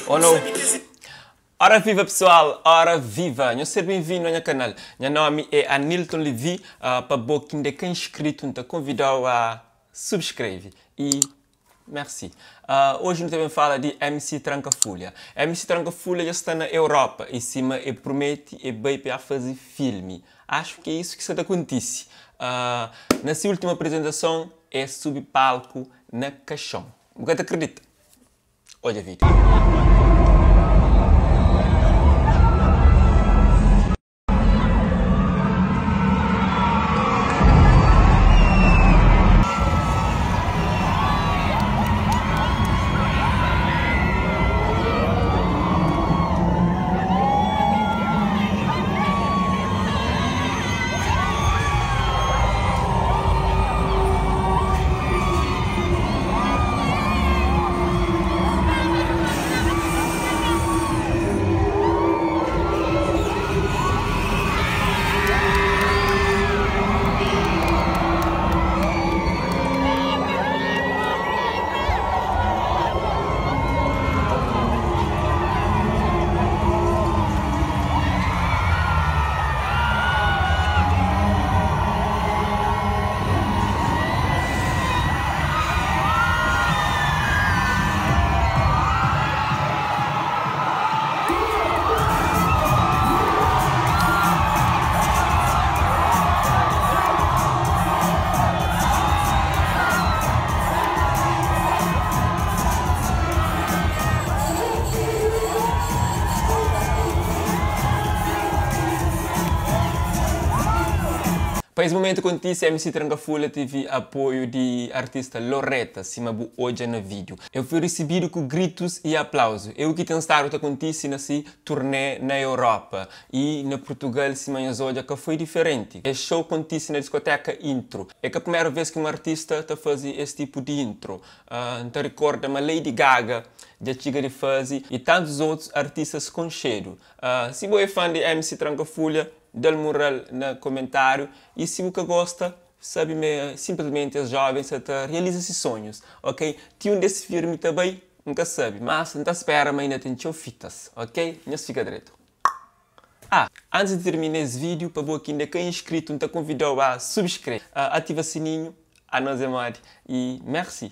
Oh não! Ora viva pessoal, ora viva! Eu seja bem-vindo ao meu canal. Meu nome é Anilton Levi. Para quem ainda é inscrito, te convido a subscrever e merci. Hoje nós também fala de MC Trancafolha. MC Trancafolha já está na Europa e cima e promete e bem para fazer filme. Acho que é isso que está acontece. Nessa última apresentação é subir palco na caixão. Você acredita? Olha o vídeo. Para esse momento acontece, a MC Trancafolha teve apoio de artista Loretta, cima hoje no vídeo. Eu fui recebido com gritos e aplausos. Eu que tenho estado que acontece nesse turnê na Europa e na Portugal, cima hoje que foi diferente. O show acontece na discoteca Intro. É que a primeira vez que um artista está fazendo esse tipo de intro. Então recorda uma Lady Gaga já chega de fazer e tantos outros artistas com cheiro. Se você é fã de MC Trancafolha, dê-lhe moral no comentário e se você gosta, sabe, simplesmente os jovens realizam esses sonhos, ok? Tinha um desse filme também, nunca sabe, mas não espera, mas ainda tem fitas, ok? Não fica direito. Antes de terminar esse vídeo, para você que ainda é inscrito, te convido a subscrever, ativa o sininho, a nós amar e merci.